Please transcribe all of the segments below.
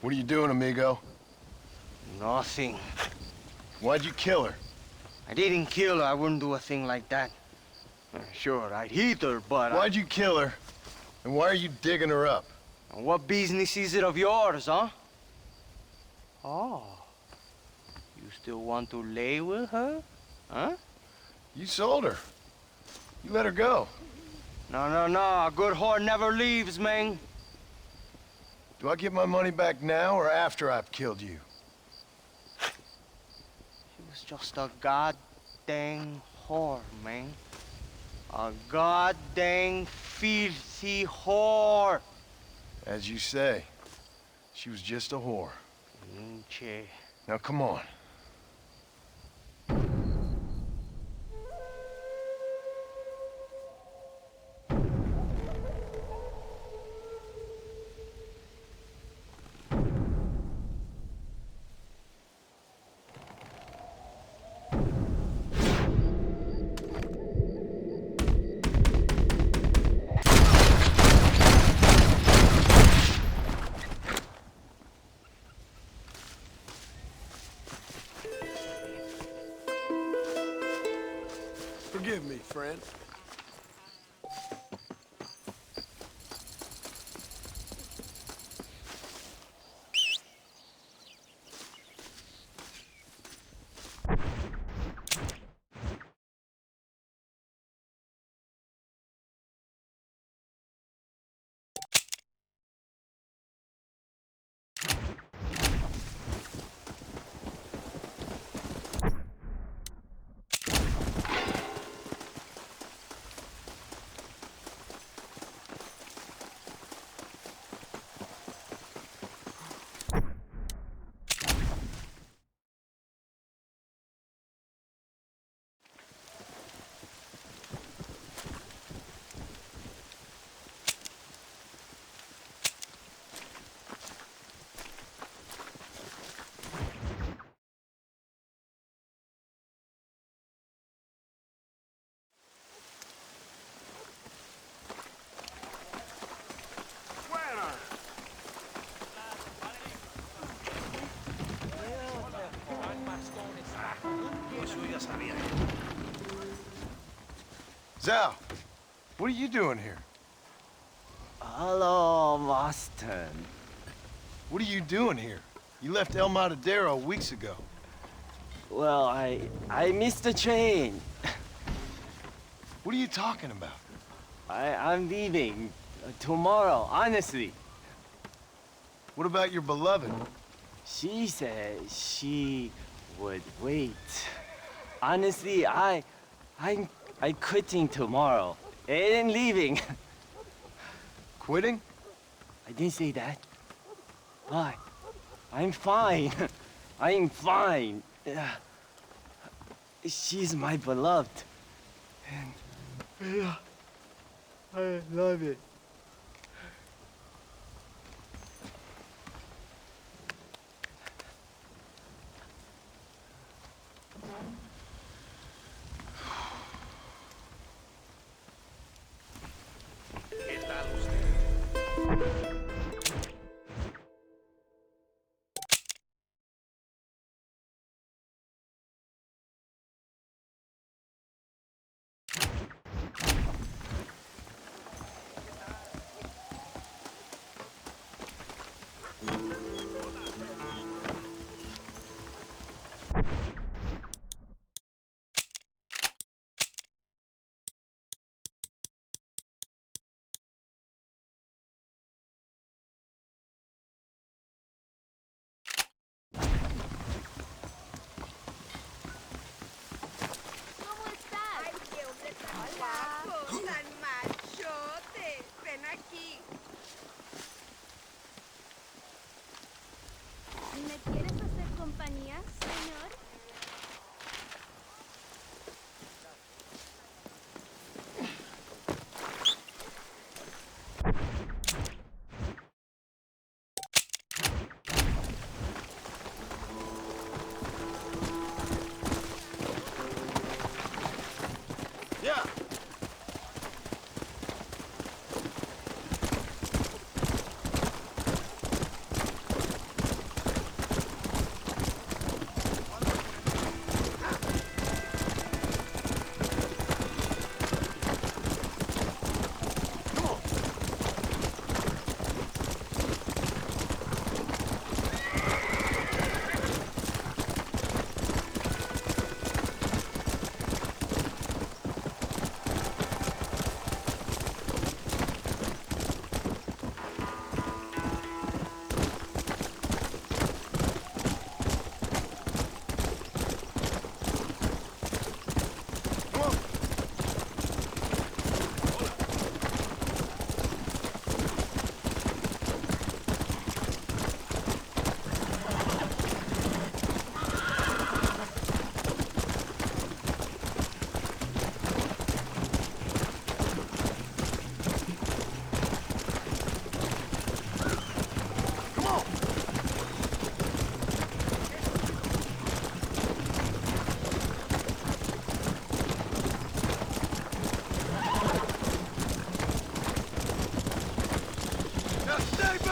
What are you doing, amigo? Nothing. Why'd you kill her? I didn't kill her. I wouldn't do a thing like that. Sure, I'd hit her, but Why'd you kill her? And why are you digging her up? And what business is it of yours, huh? Oh. You still want to lay with her? Huh? You sold her. You let her go. No, no, no. A good whore never leaves, man. Do I get my money back now or after I've killed you? She was just a goddamn whore, man. A goddamn filthy whore. As you say, she was just a whore. Pinche. Now come on. Forgive me, friend. Zal, what are you doing here? Hello, Boston. What are you doing here? You left El Matadero weeks ago. Well, I missed the train. What are you talking about? I'm leaving tomorrow, honestly. What about your beloved? She said she would wait. Honestly, I'm quitting tomorrow. And leaving. Quitting? I didn't say that. But I'm fine. I'm fine. She's my beloved. And I love it.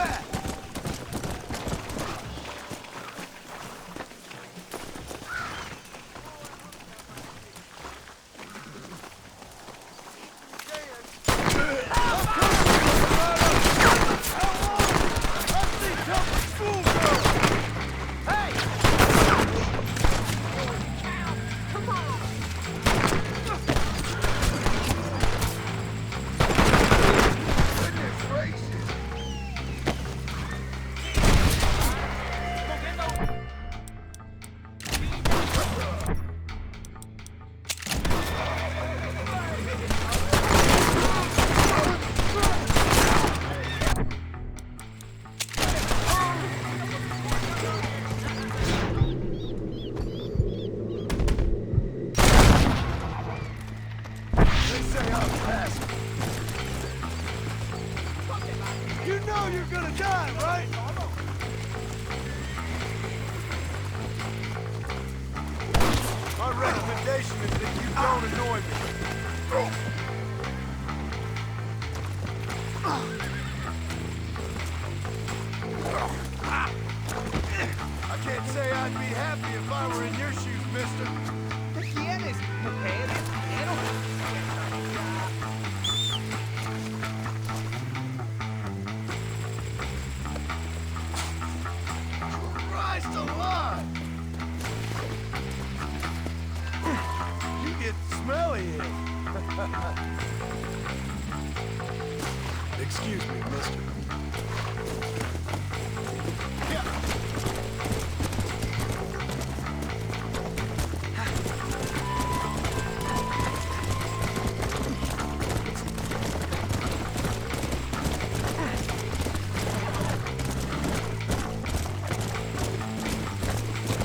back! You know you're gonna die, right? My recommendation is that you don't annoy me. I can't say I'd be happy if I were in your shoes, mister. ¿Qué quieres? ¿Mujeres? ¿Dinero? Christ alive! You get smelly here. Excuse me, mister.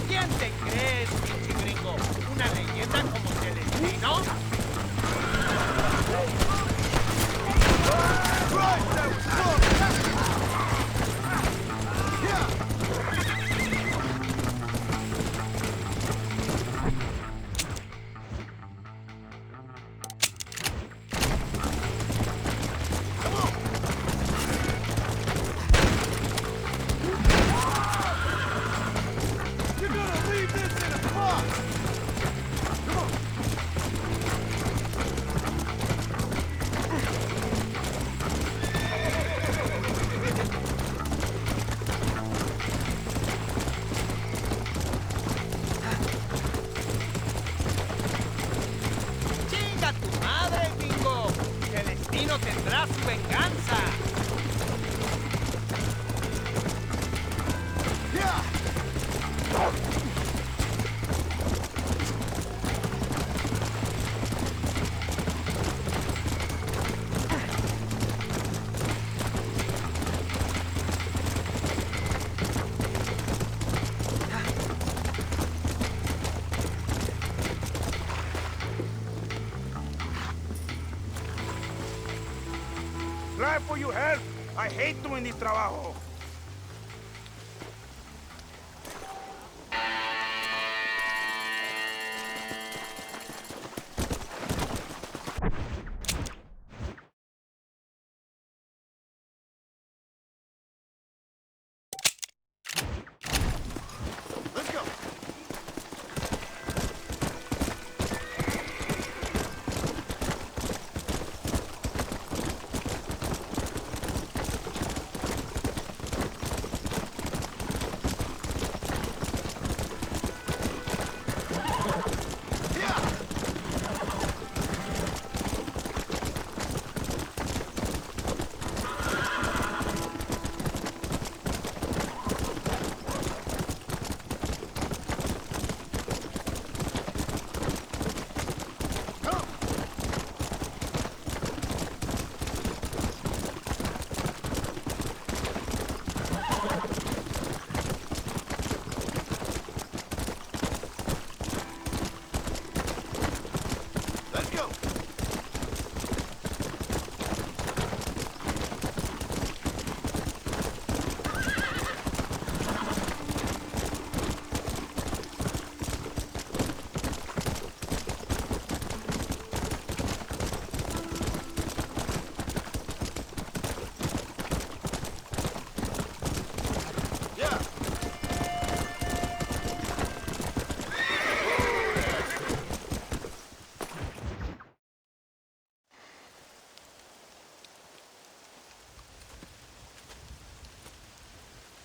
¿Quién te crees, pinche gringo? ¿Una leyenda como Celestino? Right, that was close! Yeah! Come on! You're gonna leave this in a box! Come on! ¡Chinga tu madre, gringo! Celestino tendrá su venganza. Yeah! Glad for your help. I hate doing this trabajo. Let's go!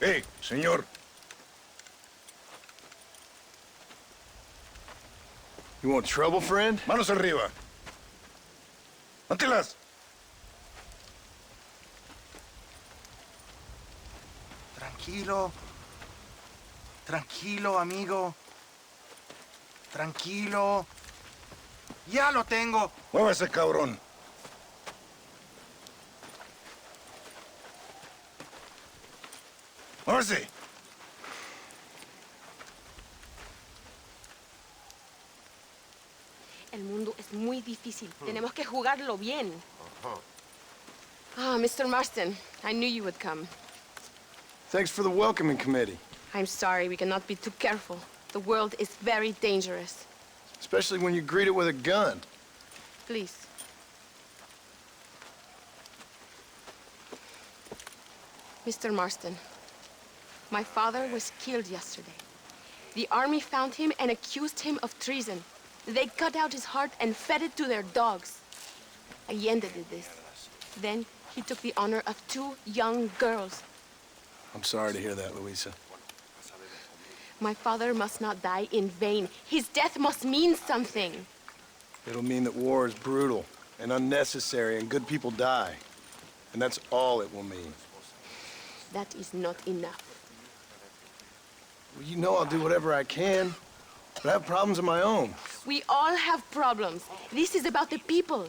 Hey, señor. You want trouble, friend? Manos arriba. Antelas. Tranquilo. Tranquilo, amigo. Tranquilo. Ya lo tengo. Muévase, cabrón. Muévase. El mundo es muy difícil. Tenemos que jugarlo bien. Ah, Mr. Marston, I knew you would come. Thanks for the welcoming committee. I'm sorry, we cannot be too careful. The world is very dangerous. Especially when you greet it with a gun. Please. Mr. Marston, my father was killed yesterday. The army found him and accused him of treason. They cut out his heart and fed it to their dogs. Allende did this. Then he took the honor of 2 young girls. I'm sorry to hear that, Luisa. My father must not die in vain. His death must mean something. It'll mean that war is brutal and unnecessary and good people die. And that's all it will mean. That is not enough. Well, you know I'll do whatever I can, but I have problems of my own. We all have problems. This is about the people.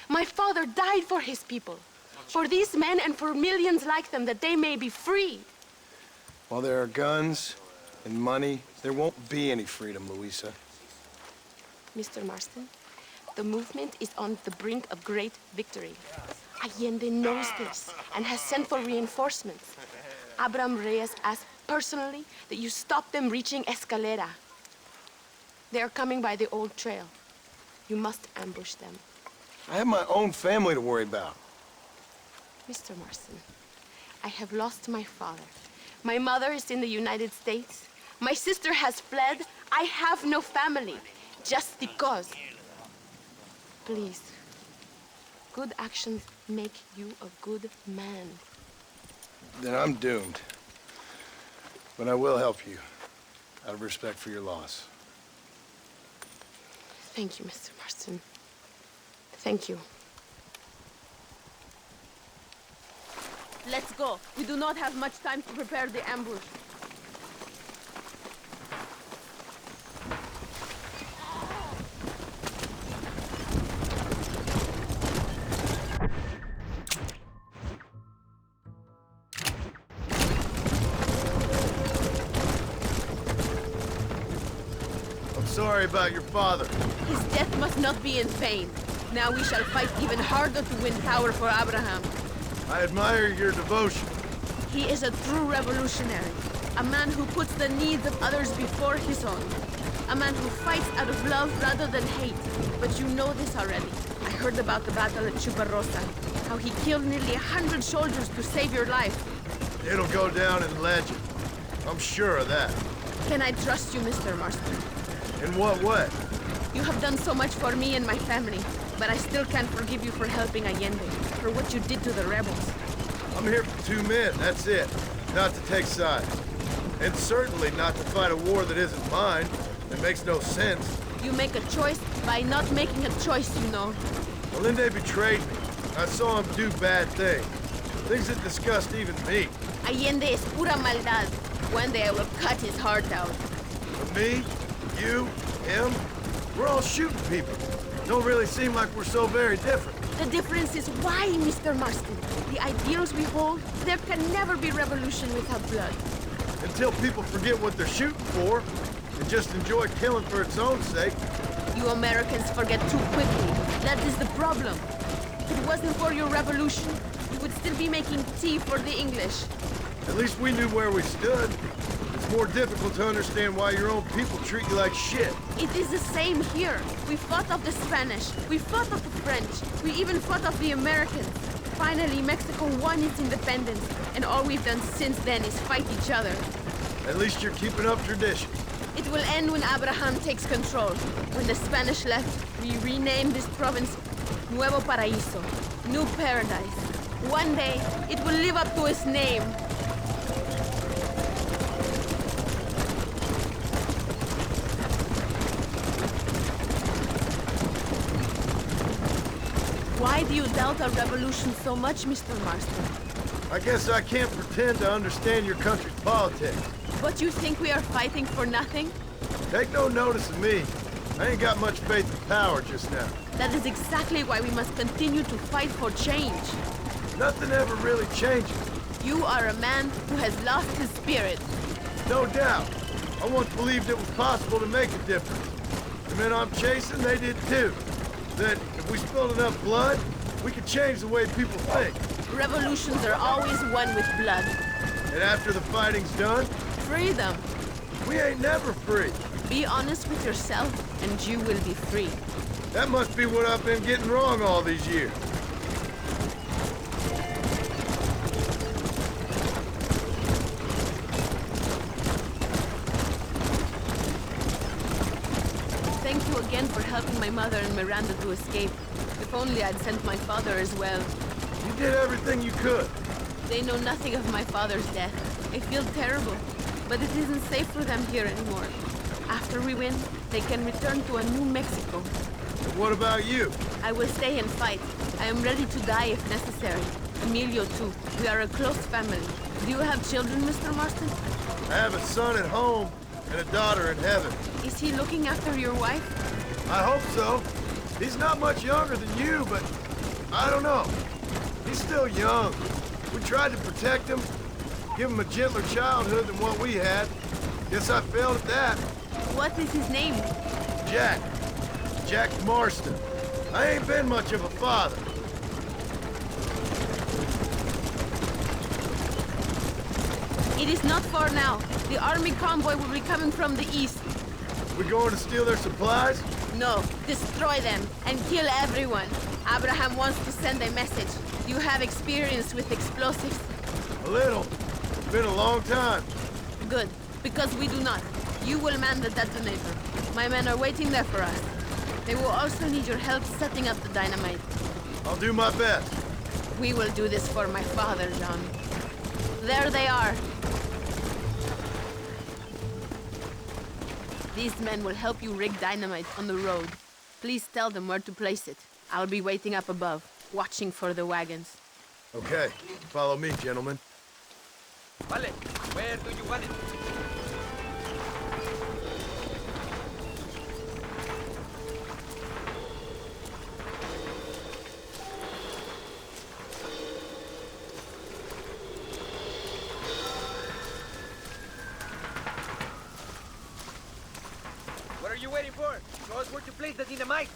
My father died for his people. For these men and for millions like them, that they may be free. While there are guns and money, there won't be any freedom, Luisa. Mr. Marston, the movement is on the brink of great victory. Allende knows this and has sent for reinforcements. Abraham Reyes asked personally that you stop them reaching Escalera. They are coming by the old trail. You must ambush them. I have my own family to worry about. Mr. Marston, I have lost my father. My mother is in the United States. My sister has fled. I have no family. Just because. Please. Good actions make you a good man. Then I'm doomed. But I will help you, out of respect for your loss. Thank you, Mr. Marston. Thank you. Let's go. We do not have much time to prepare the ambush. I'm sorry about your father. His death must not be in vain. Now we shall fight even harder to win power for Abraham. I admire your devotion. He is a true revolutionary. A man who puts the needs of others before his own. A man who fights out of love rather than hate. But you know this already. I heard about the battle at Chuparrosa. How he killed nearly 100 soldiers to save your life. It'll go down in legend. I'm sure of that. Can I trust you, Mr. Marston? In what way? You have done so much for me and my family, but I still can't forgive you for helping Allende, for what you did to the rebels. I'm here for 2 men, that's it. Not to take sides. And certainly not to fight a war that isn't mine. It makes no sense. You make a choice by not making a choice, you know. Allende betrayed me. I saw him do bad things. Things that disgust even me. Allende es pura maldad. One day I will cut his heart out. But me, you, him, we're all shooting people. Don't really seem like we're so very different. The difference is why, Mr. Marston. The ideals we hold, there can never be revolution without blood. Until people forget what they're shooting for and just enjoy killing for its own sake. You Americans forget too quickly. That is the problem. If it wasn't for your revolution, you would still be making tea for the English. At least we knew where we stood. It's more difficult to understand why your own people treat you like shit. It is the same here. We fought off the Spanish. We fought off the French. We even fought off the Americans. Finally, Mexico won its independence, and all we've done since then is fight each other. At least you're keeping up tradition. It will end when Abraham takes control. When the Spanish left, we renamed this province Nuevo Paraíso, New Paradise. One day, it will live up to its name. Why do you doubt our revolution so much, Mr. Marston? I guess I can't pretend to understand your country's politics. But you think we are fighting for nothing? Take no notice of me. I ain't got much faith in power just now. That is exactly why we must continue to fight for change. Nothing ever really changes. You are a man who has lost his spirit. No doubt. I once believed it was possible to make a difference. The men I'm chasing, they did too. That if we spilled enough blood, we could change the way people think. Revolutions are always won with blood. And after the fighting's done, Freedom. we ain't never free. Be honest with yourself, and you will be free. That must be what I've been getting wrong all these years. Thank you again for helping my mother and Miranda to escape. If only I'd sent my father as well. You did everything you could. They know nothing of my father's death. I feel terrible, but it isn't safe for them here anymore. After we win, they can return to a New Mexico. And what about you? I will stay and fight. I am ready to die if necessary. Emilio too. We are a close family. Do you have children, Mr. Marston? I have a son at home and a daughter in heaven. Is he looking after your wife? I hope so. He's not much younger than you, but I don't know. He's still young. We tried to protect him, give him a gentler childhood than what we had. Guess I failed at that. What is his name? Jack. Jack Marston. I ain't been much of a father. It is not far now. The army convoy will be coming from the east. We going to steal their supplies? No, destroy them and kill everyone. Abraham wants to send a message. Do you have experience with explosives? A little. It's been a long time. Good, because we do not. You will man the detonator. My men are waiting there for us. They will also need your help setting up the dynamite. I'll do my best. We will do this for my father, John. There they are. These men will help you rig dynamite on the road. Please tell them where to place it. I'll be waiting up above, watching for the wagons. Okay, follow me, gentlemen. Vale, where do you want it? What are you waiting for? Show us where to place the dynamite.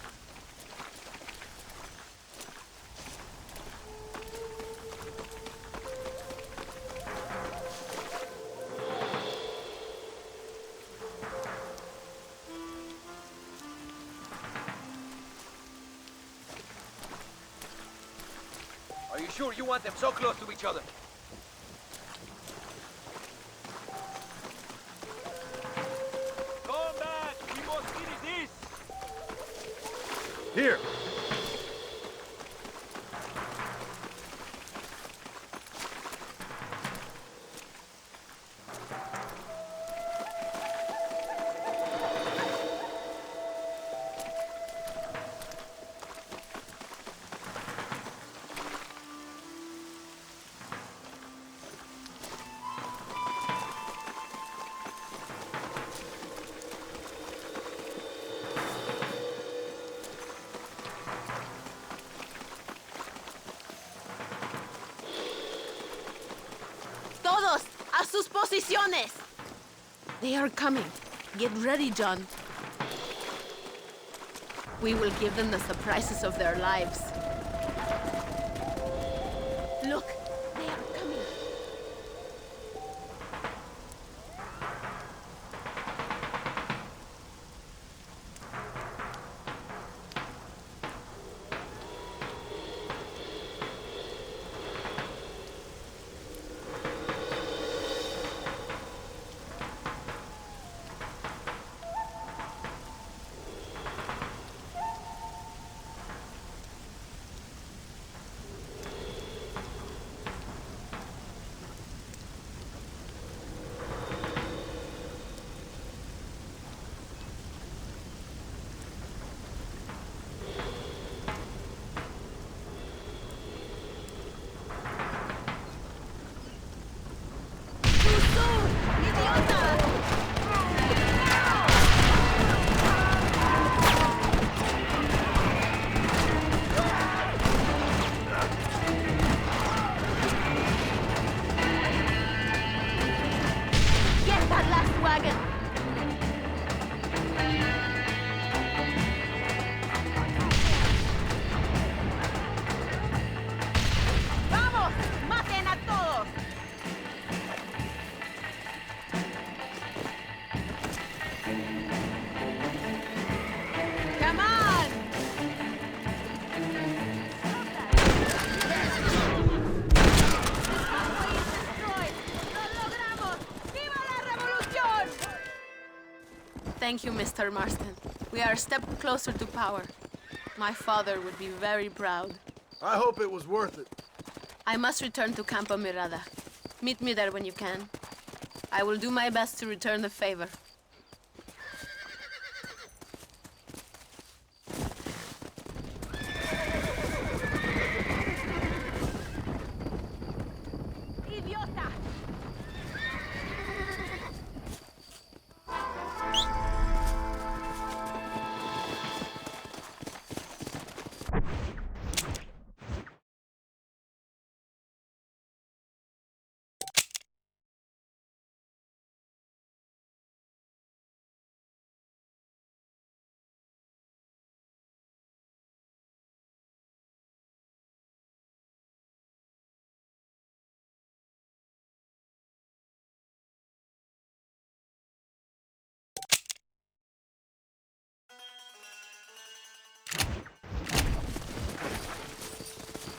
Are you sure you want them so close to each other? Come back! We must finish this! Here. Todos, a sus posiciones! They are coming. Get ready, John. We will give them the surprises of their lives. Look, they are coming. Thank you, Mr. Marston. We are a step closer to power. My father would be very proud. I hope it was worth it. I must return to Campo Mirada. Meet me there when you can. I will do my best to return the favor.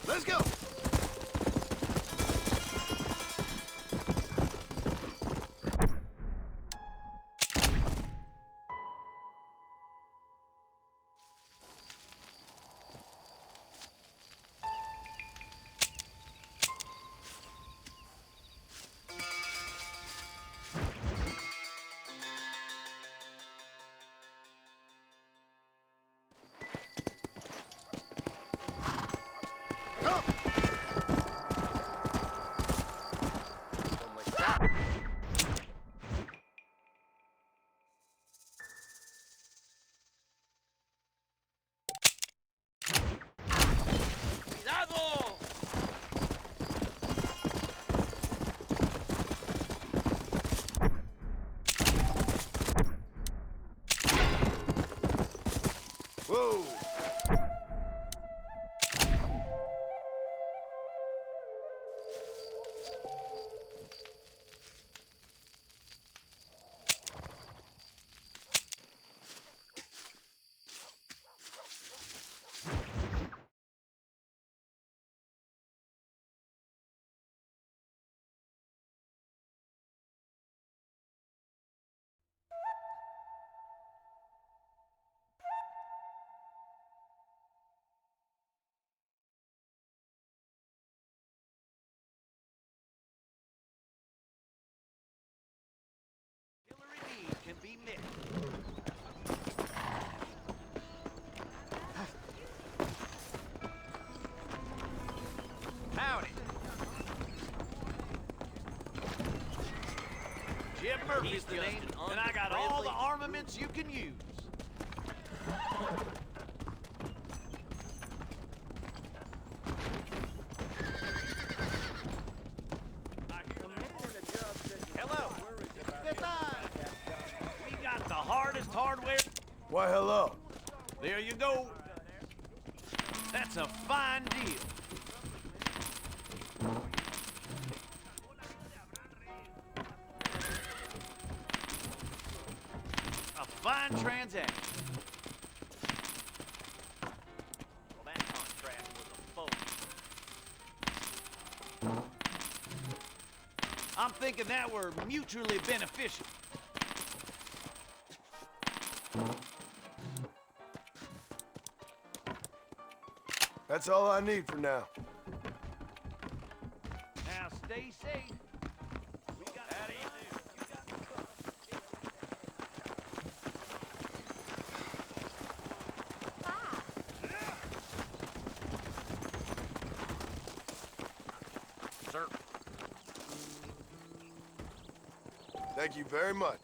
Let's go! Whoa! Can be met. Howdy. Jim Murphy's the name, and I got all the armaments you can use. Hello. We got the hardest hardware. Why, hello. There you go. That's a fine deal. A fine transaction. Well, that contract was a phony. I'm thinking that were mutually beneficial. That's all I need for now. Now stay safe. We got out of here. You got the book. Sir. Thank you very much.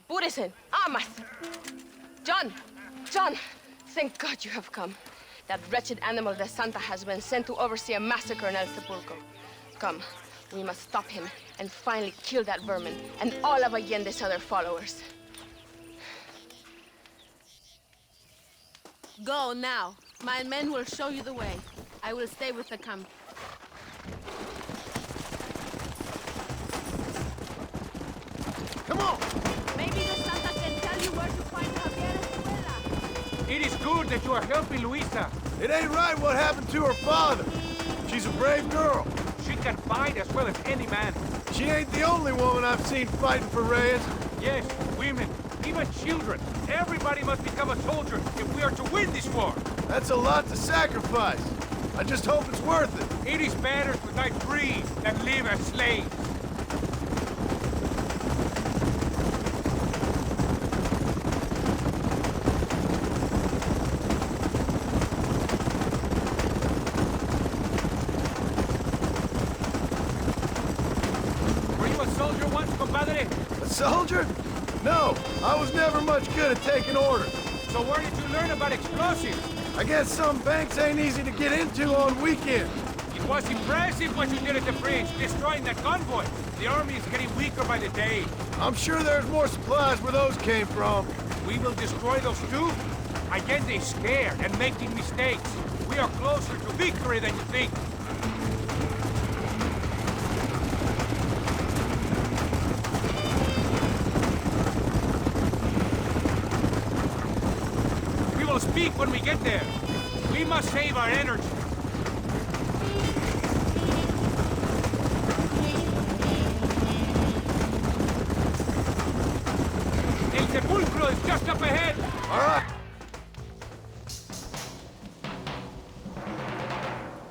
Apúrese. Amas. John! John! Thank God you have come. That wretched animal de Santa has been sent to oversee a massacre in El Sepulcro. Come, we must stop him and finally kill that vermin and all of Allende's other followers. Go now. My men will show you the way. I will stay with the camp. Come on! Maybe the Santa can tell you where to find Javier's abuela. It is good that you are helping Luisa. It ain't right what happened to her father. She's a brave girl. She can fight as well as any man. She ain't the only woman I've seen fighting for Reyes. Yes, women, even children. Everybody must become a soldier if we are to win this war. That's a lot to sacrifice. I just hope it's worth it. It is better to die free than live as slaves. Were you a soldier once, compadre? A soldier? No, I was never much good at taking orders. So where did you learn about explosives? I guess some banks ain't easy to get into on weekends. It was impressive what you did at the bridge, destroying that convoy. The army is getting weaker by the day. I'm sure there's more supplies where those came from. We will destroy those too? Allende is scared and making mistakes. We are closer to victory than you think. We will speak when we get there. We must save our energy. El Sepulcro is just up ahead. All right.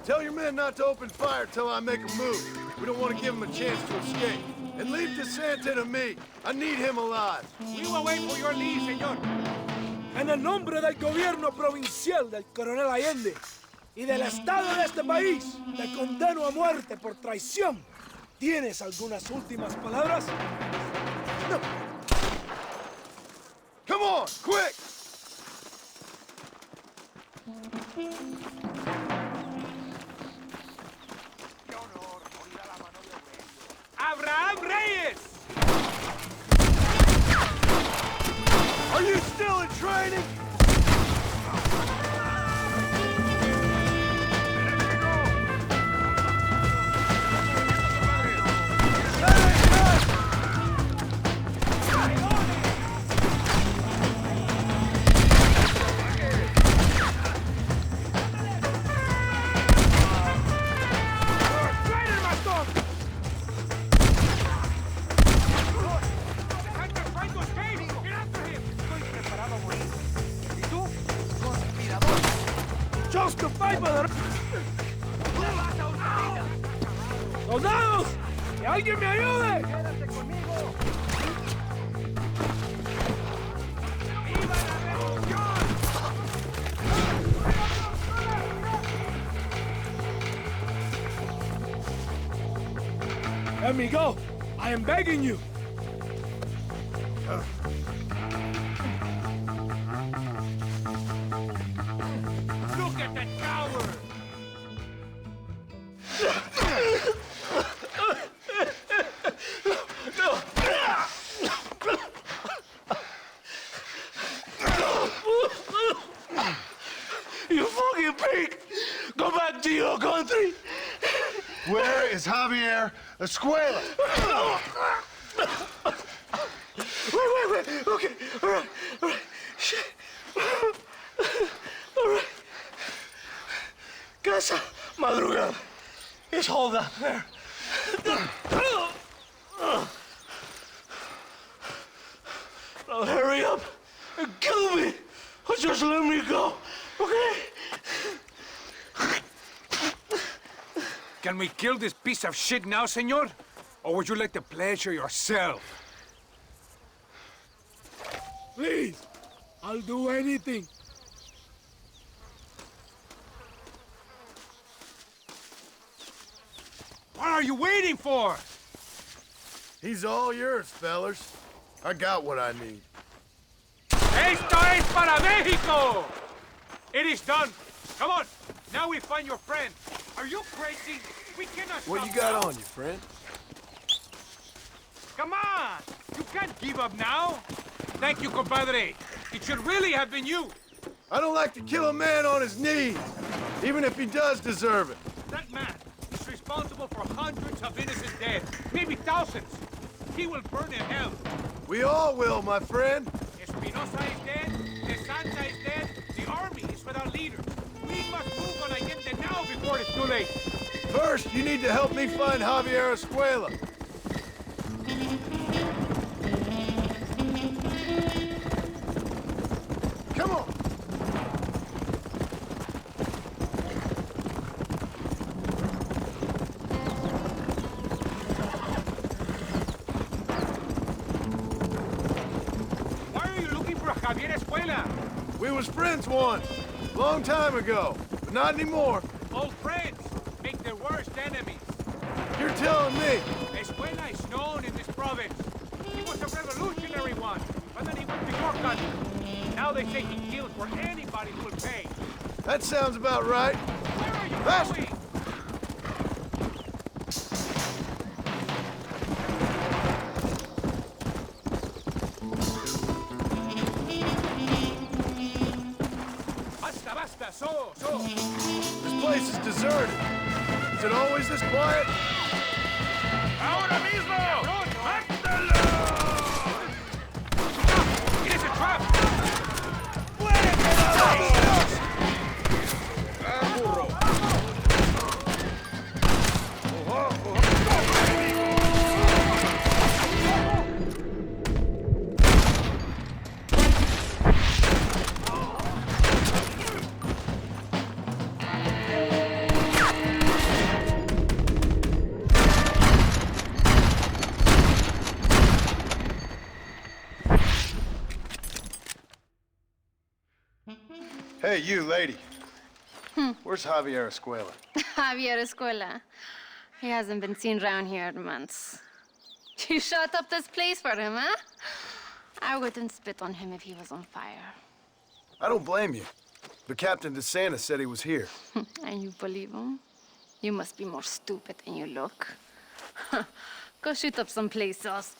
Tell your men not to open fire till I make a move. We don't want to give them a chance to escape. And leave DeSanta to me. I need him alive. We will wait for your lead, señor. En el nombre del gobierno provincial del coronel Allende y del Estado de este país, te condeno a muerte por traición. ¿Tienes algunas últimas palabras? No. Come on, quick! Abraham Reyes! Are you still in training? Justify by the... ¡Soldados! ¡Que alguien me ayude! Let me go! I am begging you! Look at the coward! You fucking pig! Go back to your country! Where is Javier Escuela? Wait. Okay, all right. Shit. All right. Casa Madrugada. It's hold up there. Now hurry up and kill me, or just let me go, okay? Can we kill this piece of shit now, senor? Or would you like to pleasure yourself? Please, I'll do anything. What are you waiting for? He's all yours, fellers. I got what I need. Esto es para Mexico! It is done. Come on. Now we find your friend. Are you crazy? We cannot What stop you got now. on you, friend? Come on! You can't give up now! Thank you, compadre. It should really have been you. I don't like to kill a man on his knees, even if he does deserve it. That man is responsible for hundreds of innocent dead, maybe thousands. He will burn in hell. We all will, my friend. Espinosa is dead, De Santa is dead, the army is without leaders. We must move on Allende now before it's too late. First, you need to help me find Javier Escuela. Come on. Why are you looking for Javier Escuela? We was friends once, long time ago, but not anymore. Old friends make their worst enemies. You're telling me. Escuela is known in this province. He was a revolutionary one, but then he went to your country. Now they say he kills for anybody who will pay. That sounds about right. Where are you Faster. going? Basta, basta, so. This place is deserted. Is it always this quiet? ¡Ahora mismo! ¡Mátalo! ¡It is a trap! Hey, you lady. Where's Javier Escuela? Javier Escuela. He hasn't been seen around here in months. You shut up this place for him, huh? I wouldn't spit on him if he was on fire. I don't blame you. But Captain DeSanta said he was here. And you believe him? You must be more stupid than you look. Go shoot up someplace else.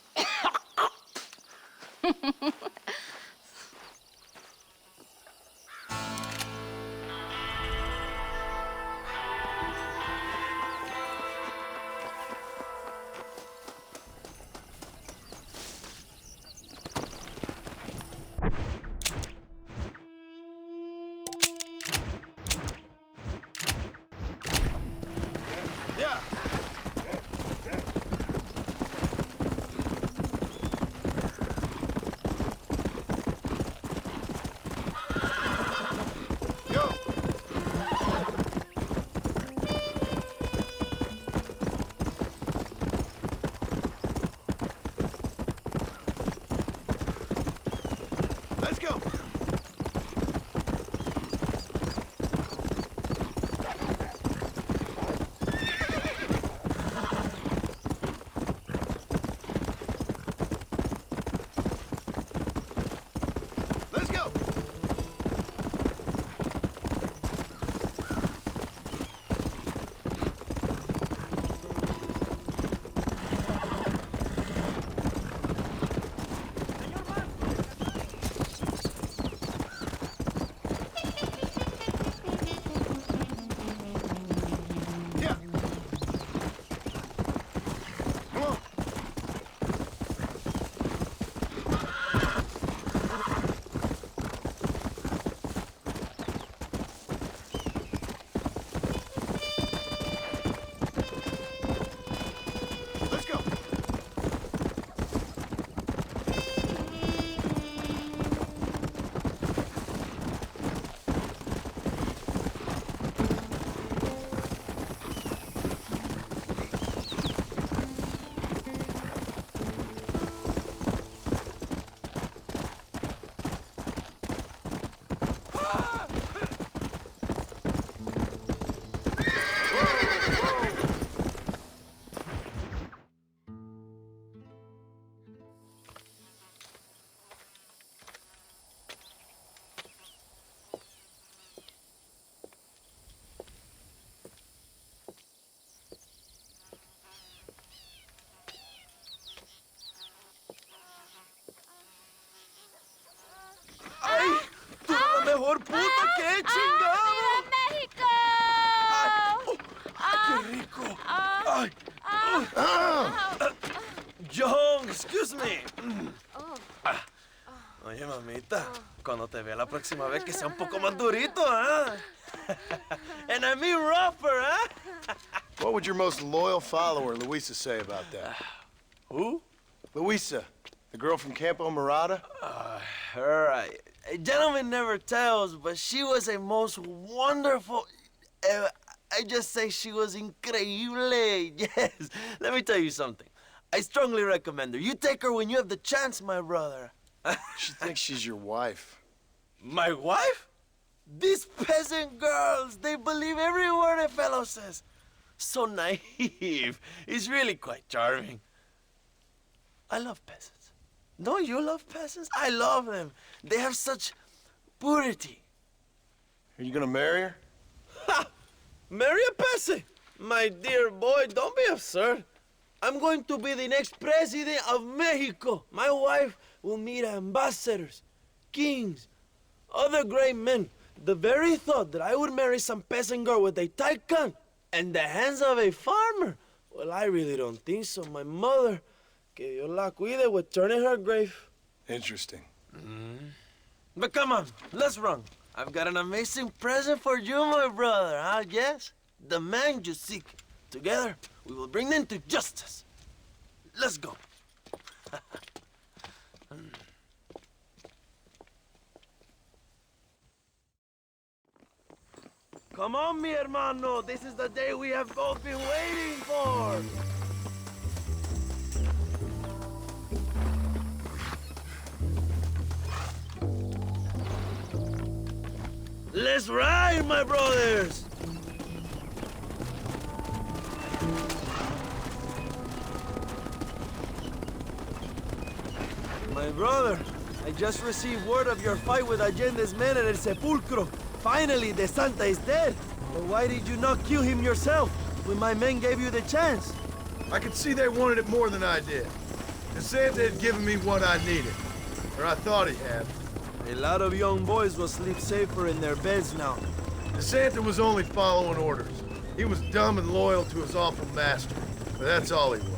Yeah. qué chingado! ¡Viva México! ¡Qué rico! Ay. John, excuse me. Oye, mamita, cuando te vea la próxima vez que sea un poco más durito, ¿ah? And I mean rougher, ¿ah? What would your most loyal follower, Luisa, say about that? Who? Luisa, the girl from Campo Morada? Her, a gentleman never tells, but she was a most wonderful... I just say she was increíble. Yes. Let me tell you something. I strongly recommend her. You take her when you have the chance, my brother. She thinks she's your wife. My wife? These peasant girls, they believe every word a fellow says. So naive. It's really quite charming. I love peasants. Don't you love peasants? I love them. They have such purity. Are you gonna marry her? Ha! Marry a peasant? My dear boy, don't be absurd. I'm going to be the next president of Mexico. My wife will meet ambassadors, kings, other great men. The very thought that I would marry some peasant girl with a tight gun and the hands of a farmer, well, I really don't think so. My mother, que Dios la cuide, would turn in her grave. Interesting. But come on, let's run. I've got an amazing present for you, my brother, huh? Yes, the man you seek. Together, we will bring them to justice. Let's go. Come on, mi hermano. This is the day we have both been waiting for. Let's ride, my brothers. My brother, I just received word of your fight with Allende's men at El Sepulcro. Finally, the Santa is dead. But why did you not kill him yourself when my men gave you the chance? I could see they wanted it more than I did. The Santa had given me what I needed. Or I thought he had. A lot of young boys will sleep safer in their beds now. The Santa was only following orders. He was dumb and loyal to his awful master. But that's all he was.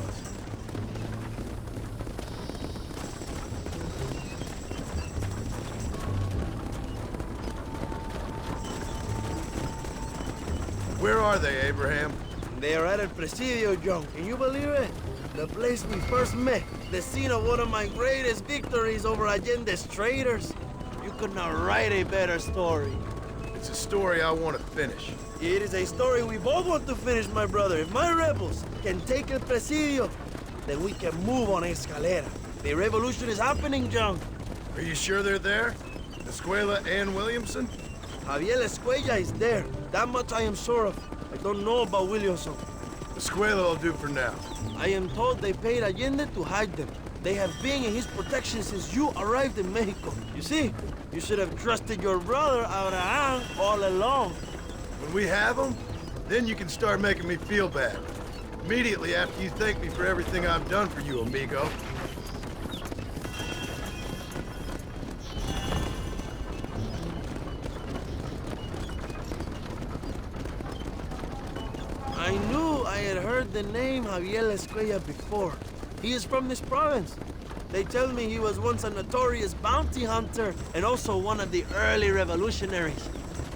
Where are they, Abraham? They are at El Presidio, John. Can you believe it? The place we first met. The scene of one of my greatest victories over Allende's traitors. You could not write a better story. It's a story I want to finish. It is a story we both want to finish, my brother. If my rebels can take El Presidio, then we can move on Escalera. The revolution is happening, John. Are you sure they're there? Escuela and Williamson? Javier Escuella is there. That much I am sure of. I don't know about Williamson. Escuela will do for now. I am told they paid Allende to hide them. They have been in his protection since you arrived in Mexico. You see, you should have trusted your brother Abraham all along. When we have them, then you can start making me feel bad. Immediately after you thank me for everything I've done for you, amigo. I knew I had heard the name Javier Escuella before. He is from this province. They tell me he was once a notorious bounty hunter and also one of the early revolutionaries.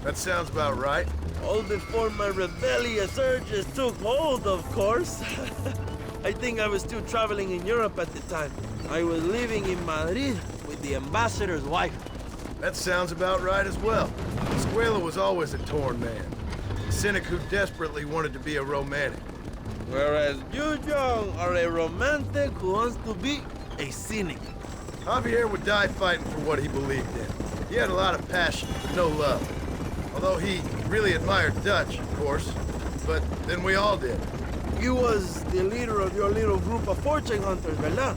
That sounds about right. All before my rebellious urges took hold, of course. I think I was still traveling in Europe at the time. I was living in Madrid with the ambassador's wife. That sounds about right as well. Escuela was always a torn man. A cynic who desperately wanted to be a romantic. Whereas you, John, are a romantic who wants to be a cynic. Javier would die fighting for what he believed in. He had a lot of passion, but no love. Although he really admired Dutch, of course. But then we all did. You was the leader of your little group of fortune hunters, ¿verdad?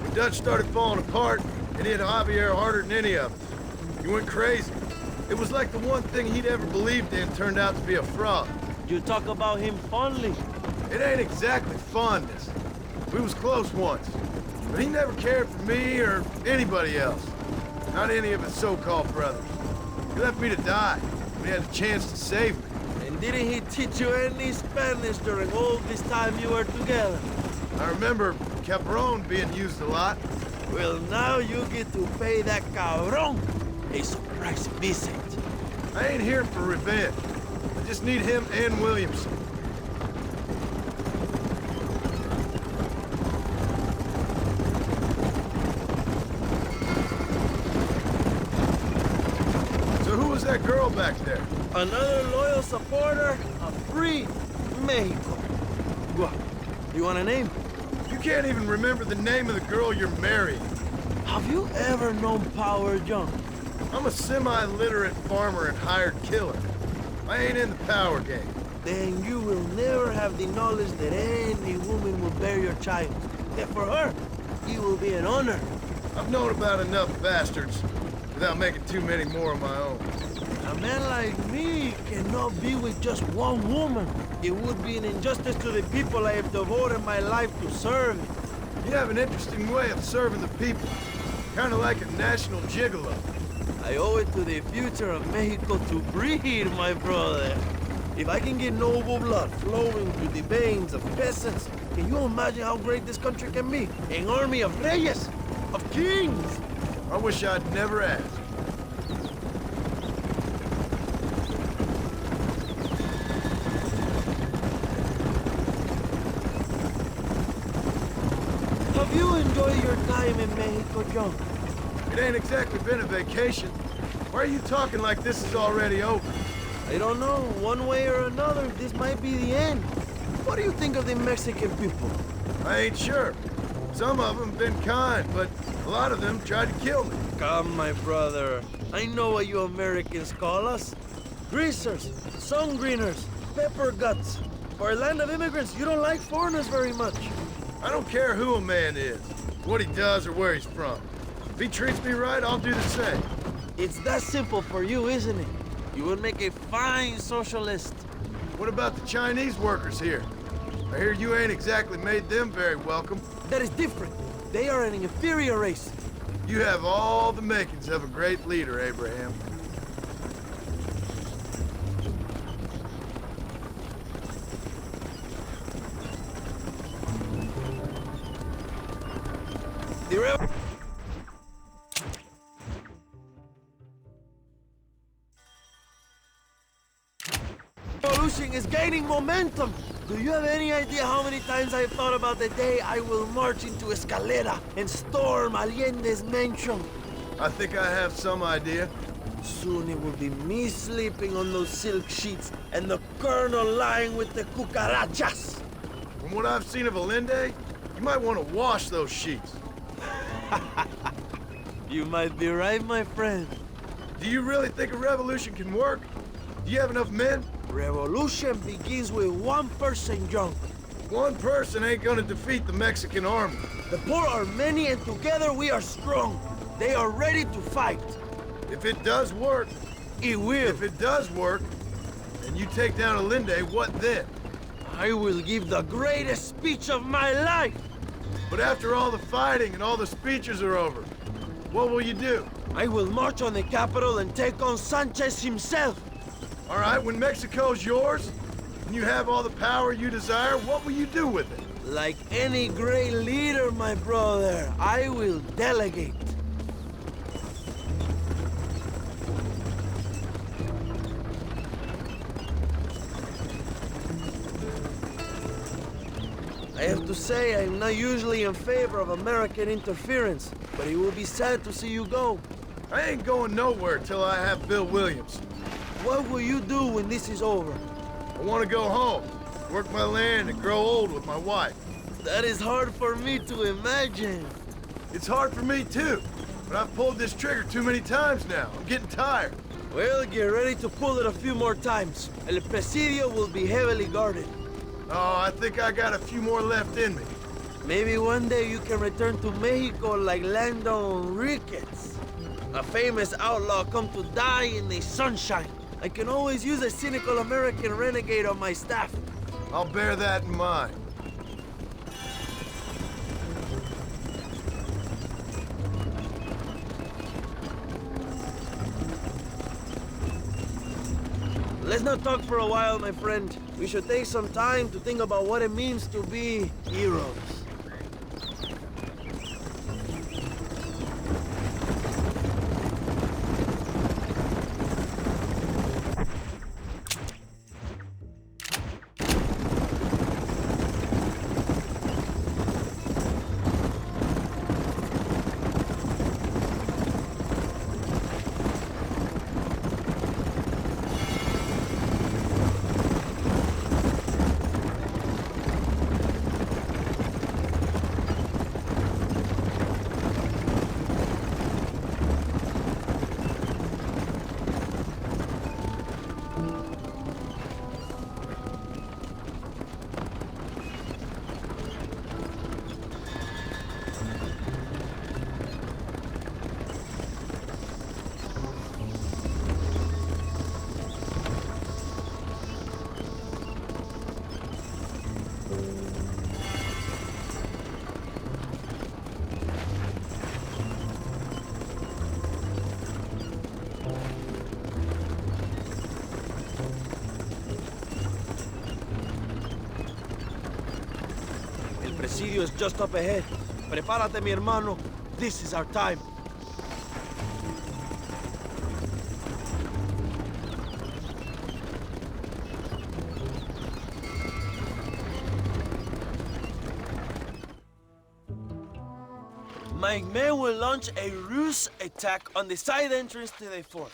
When Dutch started falling apart, it hit Javier harder than any of us. He went crazy. It was like the one thing he'd ever believed in turned out to be a fraud. You talk about him fondly. It ain't exactly fondness. We was close once. But he never cared for me or anybody else. Not any of his so-called brothers. He left me to die when he had a chance to save me. And didn't he teach you any Spanish during all this time you were together? I remember Cabron being used a lot. Well, now you get to pay that cabron a surprise visit. I ain't here for revenge. I just need him and Williamson. So who was that girl back there? Another loyal supporter of free Mexico. What? You want a name? You can't even remember the name of the girl you're marrying. Have you ever known Power Young? I'm a semi-literate farmer and hired killer. I ain't in the power game. Then you will never have the knowledge that any woman will bear your child. That for her, it will be an honor. I've known about enough bastards without making too many more of my own. A man like me cannot be with just one woman. It would be an injustice to the people I have devoted my life to serve. You have an interesting way of serving the people. Kind of like a national gigolo. I owe it to the future of Mexico to breed, my brother. If I can get noble blood flowing through the veins of peasants, can you imagine how great this country can be? An army of reyes, of kings. I wish I'd never asked. Have you enjoyed your time in Mexico, John? It ain't exactly been a vacation. Why are you talking like this is already over? I don't know. One way or another, this might be the end. What do you think of the Mexican people? I ain't sure. Some of them been kind, but a lot of them tried to kill me. Come, my brother. I know what you Americans call us. Greasers, sun greeners, pepper guts. For a land of immigrants, you don't like foreigners very much. I don't care who a man is, what he does or where he's from. If he treats me right, I'll do the same. It's that simple for you, isn't it? You would make a fine socialist. What about the Chinese workers here? I hear you ain't exactly made them very welcome. That is different. They are an inferior race. You have all the makings of a great leader, Abraham. The revolution is gaining momentum. Do you have any idea how many times I've thought about the day I will march into Escalera and storm Allende's mansion? I think I have some idea. Soon it will be me sleeping on those silk sheets and the colonel lying with the cucarachas. From what I've seen of Allende, you might want to wash those sheets. You might be right, my friend. Do you really think a revolution can work? Do you have enough men? Revolution begins with one person, John. One person ain't gonna defeat the Mexican army. The poor are many and together we are strong. They are ready to fight. If it does work, it will. If it does work, and you take down Allende, what then? I will give the greatest speech of my life. But after all the fighting and all the speeches are over, what will you do? I will march on the capital and take on Sanchez himself. All right, when Mexico's yours, and you have all the power you desire, what will you do with it? Like any great leader, my brother, I will delegate. I have to say, I'm not usually in favor of American interference, but it will be sad to see you go. I ain't going nowhere till I have Bill Williams. What will you do when this is over? I want to go home, work my land, and grow old with my wife. That is hard for me to imagine. It's hard for me, too. But I've pulled this trigger too many times now. I'm getting tired. Well, get ready to pull it a few more times. El Presidio will be heavily guarded. Oh, I think I got a few more left in me. Maybe one day you can return to Mexico like Lando Enriquez. A famous outlaw come to die in the sunshine. I can always use a cynical American renegade on my staff. I'll bear that in mind. let's not talk for a while, my friend. We should take some time to think about what it means to be heroes. El presidio is just up ahead. Prepárate, mi hermano. This is our time. My men will launch a ruse attack on the side entrance to the fort.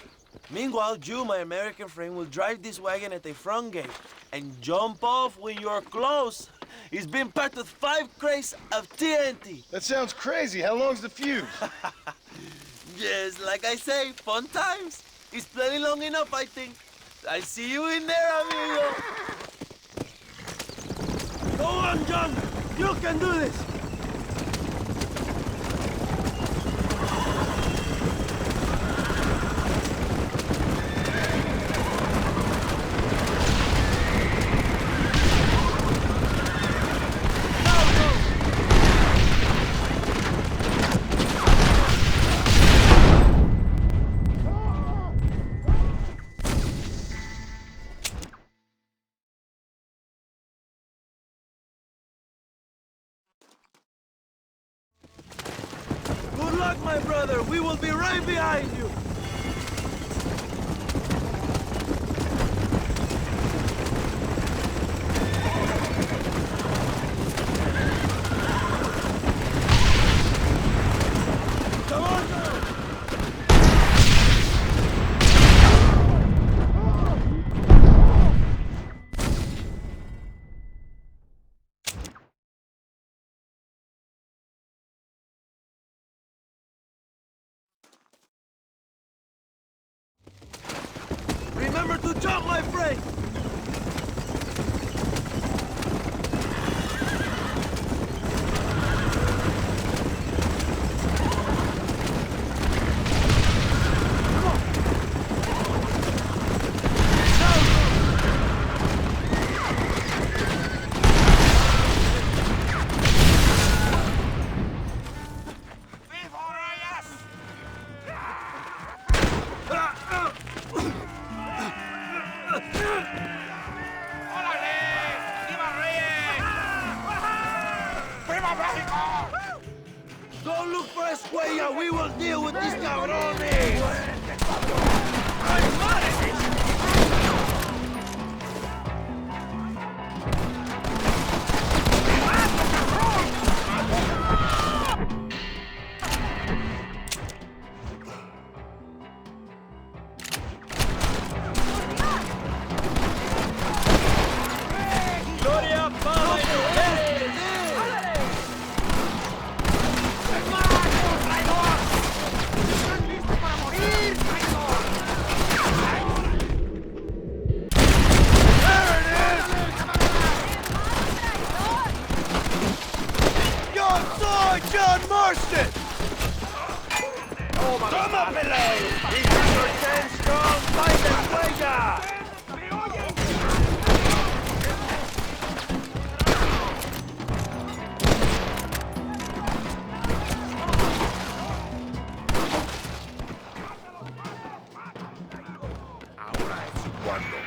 Meanwhile, you, my American friend, will drive this wagon at the front gate and jump off when you're close. It's been packed with 5 crates of TNT. That sounds crazy. How long's the fuse? Yes, like I say, fun times. It's plenty long enough, I think. I see you in there, amigo. Go on, John. You can do this. Good luck, my brother. We will be right behind you. Come on, girl. Remember to jump, my friend! Go look for Escuella. We will deal with these cabrones. Gloria, John Marston! ¡Toma, Pelé! ¡He's number 10 strong, fight and huella! Ahora es cuando.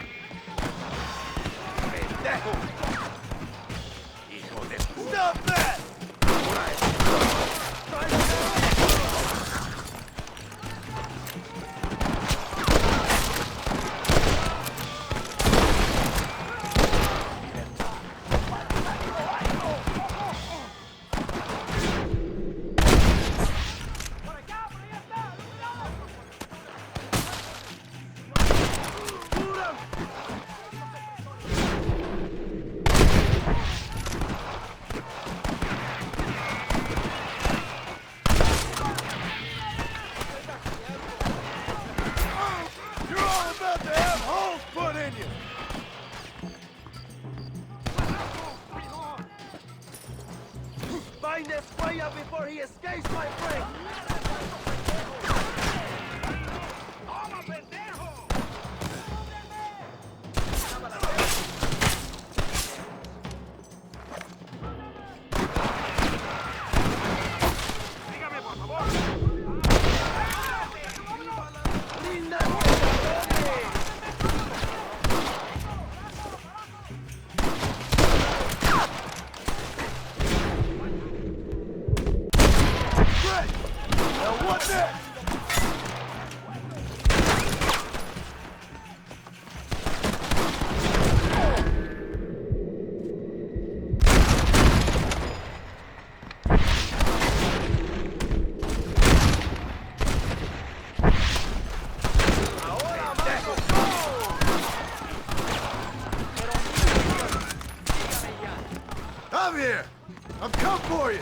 Find Escuella before he escapes, my friend! Javier! I've come for you!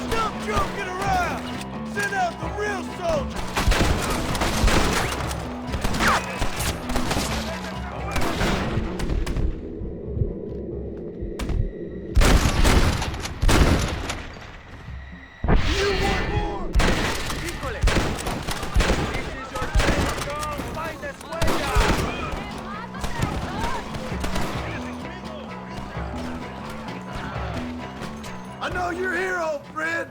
Stop joking around! Send out the real soldiers! I know you're here, old friend!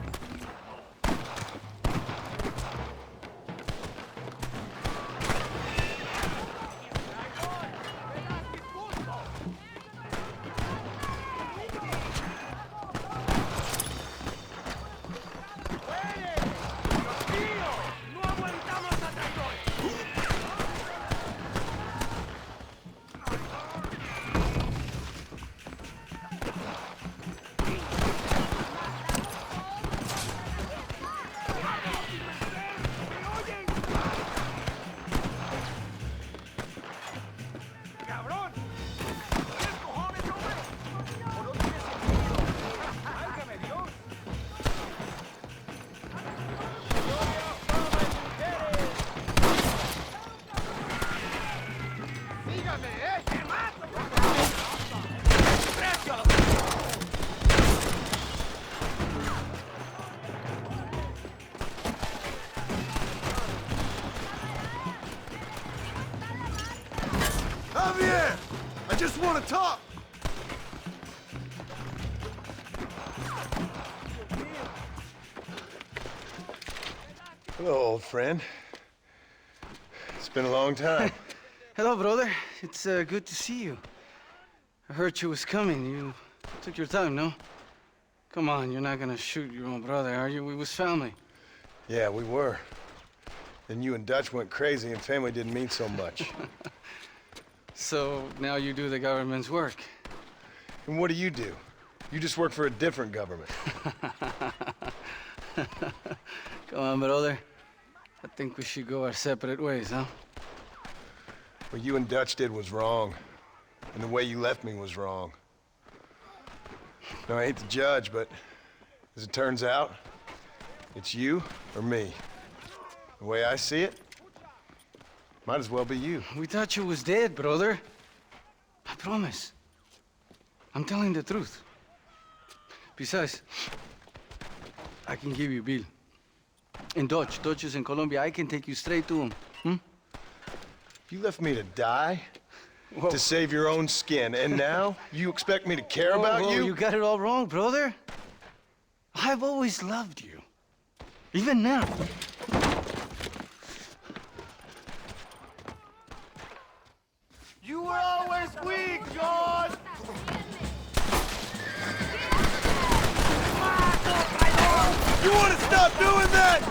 Javier! I just want to talk! Hello, old friend. It's been a long time. Hello, brother. It's good to see you. I heard you was coming. You took your time, no? Come on, you're not gonna shoot your own brother, are you? We was family. Yeah, we were. Then you and Dutch went crazy and family didn't mean so much. So now you do the government's work. And what do? You just work for a different government. Come on, brother. I think we should go our separate ways, huh? What you and Dutch did was wrong. And the way you left me was wrong. Now, I hate to judge, but as it turns out, it's you or me. The way I see it, might as well be you. We thought you was dead, brother. I promise. I'm telling the truth. Besides, I can give you Bill. In Dutch. Dutch is in Colombia. I can take you straight to him. You left me to die? Whoa. To save your own skin, and now you expect me to care about you? You got it all wrong, brother. I've always loved you. Even now. You were always weak, George! You want to stop doing that?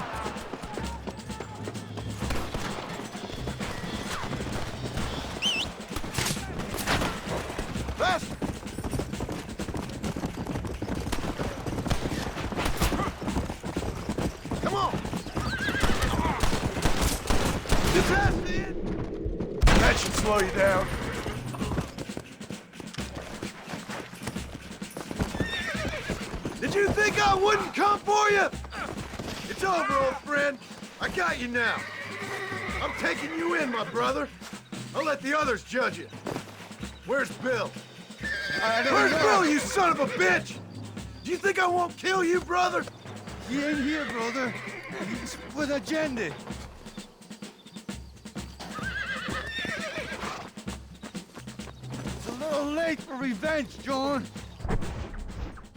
Faster! Come on! Just ask it! That should slow you down. you think I wouldn't come for you? It's over, old friend. I got you now. I'm taking you in, my brother. I'll let the others judge it. Where's Bill? Where's Bill, you son of a bitch? Do you think I won't kill you, brother? He ain't here, brother. He's with Allende. It's a little late for revenge, John.